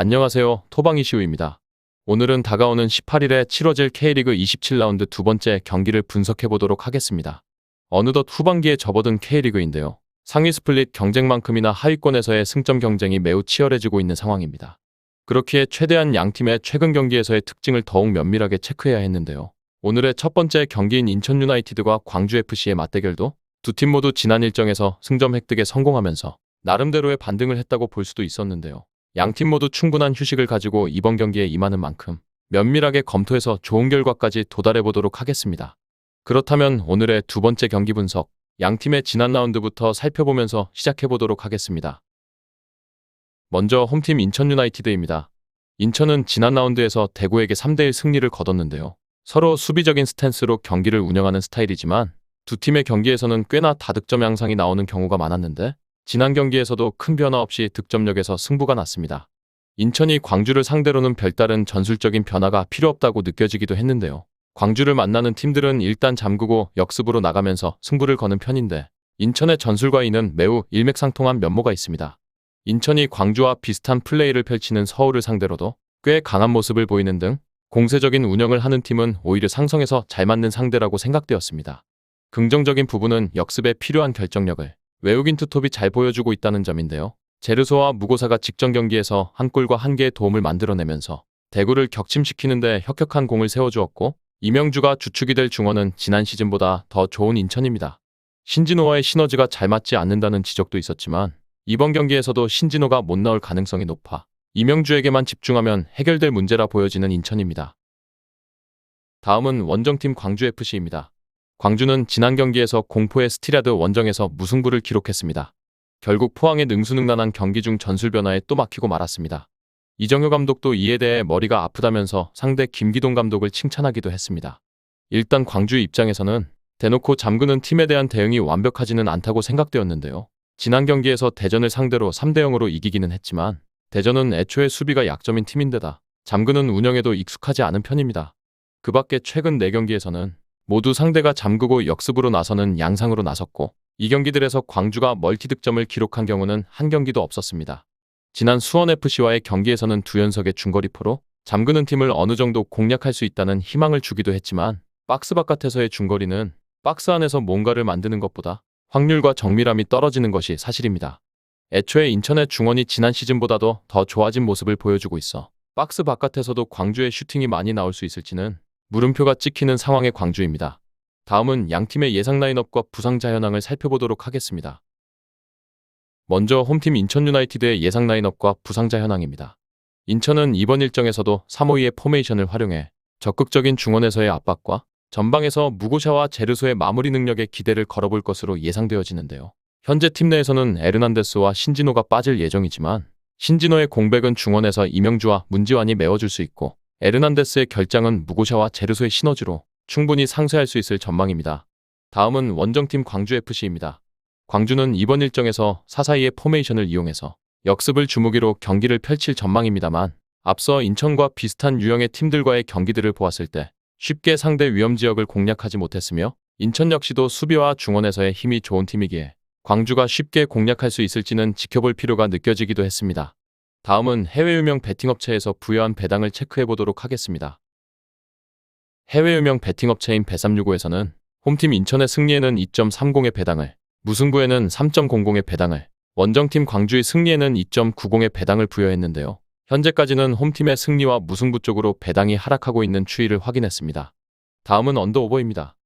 안녕하세요. 토방이시우입니다. 오늘은 다가오는 18일에 치러질 K리그 27라운드 두 번째 경기를 분석해 보도록 하겠습니다. 어느덧 후반기에 접어든 K리그인데요. 상위 스플릿 경쟁만큼이나 하위권에서의 승점 경쟁이 매우 치열해지고 있는 상황입니다. 그렇기에 최대한 양 팀의 최근 경기에서의 특징을 더욱 면밀하게 체크해야 했는데요. 오늘의 첫 번째 경기인 인천 유나이티드와 광주 FC의 맞대결도 두 팀 모두 지난 일정에서 승점 획득에 성공하면서 나름대로의 반등을 했다고 볼 수도 있었는데요. 양팀 모두 충분한 휴식을 가지고 이번 경기에 임하는 만큼 면밀하게 검토해서 좋은 결과까지 도달해 보도록 하겠습니다. 그렇다면 오늘의 두 번째 경기 분석, 양팀의 지난 라운드부터 살펴보면서 시작해 보도록 하겠습니다. 먼저 홈팀 인천 유나이티드입니다. 인천은 지난 라운드에서 대구에게 3대1 승리를 거뒀는데요. 서로 수비적인 스탠스로 경기를 운영하는 스타일이지만 두 팀의 경기에서는 꽤나 다득점 양상이 나오는 경우가 많았는데 지난 경기에서도 큰 변화 없이 득점력에서 승부가 났습니다. 인천이 광주를 상대로는 별다른 전술적인 변화가 필요 없다고 느껴지기도 했는데요. 광주를 만나는 팀들은 일단 잠그고 역습으로 나가면서 승부를 거는 편인데 인천의 전술과 이는 매우 일맥상통한 면모가 있습니다. 인천이 광주와 비슷한 플레이를 펼치는 서울을 상대로도 꽤 강한 모습을 보이는 등 공세적인 운영을 하는 팀은 오히려 상성에서 잘 맞는 상대라고 생각되었습니다. 긍정적인 부분은 역습에 필요한 결정력을 외국인 투톱이 잘 보여주고 있다는 점인데요. 제르소와 무고사가 직전 경기에서 한 골과 한 개의 도움을 만들어내면서 대구를 격침시키는 데 혁혁한 공을 세워주었고 이명주가 주축이 될 중원은 지난 시즌보다 더 좋은 인천입니다. 신진호와의 시너지가 잘 맞지 않는다는 지적도 있었지만 이번 경기에서도 신진호가 못 나올 가능성이 높아 이명주에게만 집중하면 해결될 문제라 보여지는 인천입니다. 다음은 원정팀 광주FC입니다. 광주는 지난 경기에서 공포의 스틸야드 원정에서 무승부를 기록했습니다. 결국 포항의 능수능란한 경기 중 전술 변화에 또 막히고 말았습니다. 이정효 감독도 이에 대해 머리가 아프다면서 상대 김기동 감독을 칭찬하기도 했습니다. 일단 광주 입장에서는 대놓고 잠그는 팀에 대한 대응이 완벽하지는 않다고 생각되었는데요. 지난 경기에서 대전을 상대로 3대0으로 이기기는 했지만 대전은 애초에 수비가 약점인 팀인데다 잠그는 운영에도 익숙하지 않은 편입니다. 그 밖에 최근 4경기에서는 모두 상대가 잠그고 역습으로 나서는 양상으로 나섰고 이 경기들에서 광주가 멀티득점을 기록한 경우는 한 경기도 없었습니다. 지난 수원FC와의 경기에서는 2연속의 중거리포로 잠그는 팀을 어느 정도 공략할 수 있다는 희망을 주기도 했지만 박스 바깥에서의 중거리는 박스 안에서 뭔가를 만드는 것보다 확률과 정밀함이 떨어지는 것이 사실입니다. 애초에 인천의 중원이 지난 시즌보다도 더 좋아진 모습을 보여주고 있어 박스 바깥에서도 광주의 슈팅이 많이 나올 수 있을지는 물음표가 찍히는 상황의 광주입니다. 다음은 양팀의 예상 라인업과 부상자 현황을 살펴보도록 하겠습니다. 먼저 홈팀 인천 유나이티드의 예상 라인업과 부상자 현황입니다. 인천은 이번 일정에서도 3-5-2의 포메이션을 활용해 적극적인 중원에서의 압박과 전방에서 무고샤와 제르소의 마무리 능력에 기대를 걸어볼 것으로 예상되어지는데요. 현재 팀 내에서는 에르난데스와 신진호가 빠질 예정이지만 신진호의 공백은 중원에서 이명주와 문지환이 메워줄 수 있고 에르난데스의 결장은 무고샤와 제르소의 시너지로 충분히 상쇄할 수 있을 전망입니다. 다음은 원정팀 광주FC입니다. 광주는 이번 일정에서 4-4-2의 포메이션을 이용해서 역습을 주무기로 경기를 펼칠 전망입니다만 앞서 인천과 비슷한 유형의 팀들과의 경기들을 보았을 때 쉽게 상대 위험지역을 공략하지 못했으며 인천 역시도 수비와 중원에서의 힘이 좋은 팀이기에 광주가 쉽게 공략할 수 있을지는 지켜볼 필요가 느껴지기도 했습니다. 다음은 해외 유명 베팅업체에서 부여한 배당을 체크해보도록 하겠습니다. 해외 유명 베팅업체인 bet365에서는 홈팀 인천의 승리에는 2.30의 배당을, 무승부에는 3.00의 배당을, 원정팀 광주의 승리에는 2.90의 배당을 부여했는데요. 현재까지는 홈팀의 승리와 무승부 쪽으로 배당이 하락하고 있는 추이를 확인했습니다. 다음은 언더오버입니다.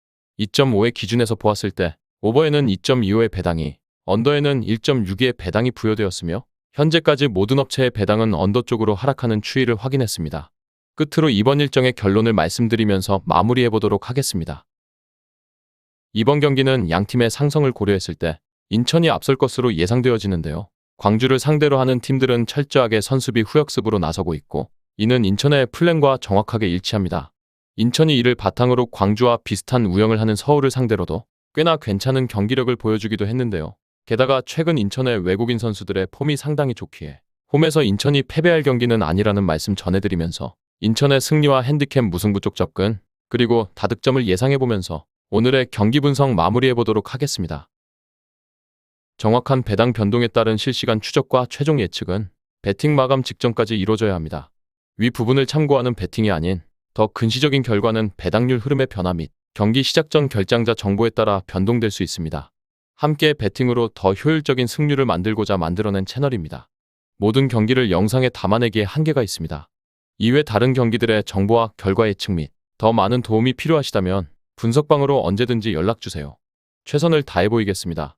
2.5의 기준에서 보았을 때 오버에는 2.25의 배당이, 언더에는 1.62의 배당이 부여되었으며 현재까지 모든 업체의 배당은 언더 쪽으로 하락하는 추이를 확인했습니다. 끝으로 이번 일정의 결론을 말씀드리면서 마무리해보도록 하겠습니다. 이번 경기는 양팀의 상성을 고려했을 때 인천이 앞설 것으로 예상되어지는데요. 광주를 상대로 하는 팀들은 철저하게 선수비 후역습으로 나서고 있고 이는 인천의 플랜과 정확하게 일치합니다. 인천이 이를 바탕으로 광주와 비슷한 우영을 하는 서울을 상대로도 꽤나 괜찮은 경기력을 보여주기도 했는데요. 게다가 최근 인천의 외국인 선수들의 폼이 상당히 좋기에 홈에서 인천이 패배할 경기는 아니라는 말씀 전해드리면서 인천의 승리와 핸디캡 무승부 쪽 접근 그리고 다득점을 예상해보면서 오늘의 경기 분석 마무리해보도록 하겠습니다. 정확한 배당 변동에 따른 실시간 추적과 최종 예측은 배팅 마감 직전까지 이루어져야 합니다. 위 부분을 참고하는 배팅이 아닌 더 근시적인 결과는 배당률 흐름의 변화 및 경기 시작 전 결장자 정보에 따라 변동될 수 있습니다. 함께 배팅으로 더 효율적인 승률을 만들고자 만들어낸 채널입니다. 모든 경기를 영상에 담아내기에 한계가 있습니다. 이외 다른 경기들의 정보와 결과 예측 및 더 많은 도움이 필요하시다면 분석방으로 언제든지 연락주세요. 최선을 다해 보이겠습니다.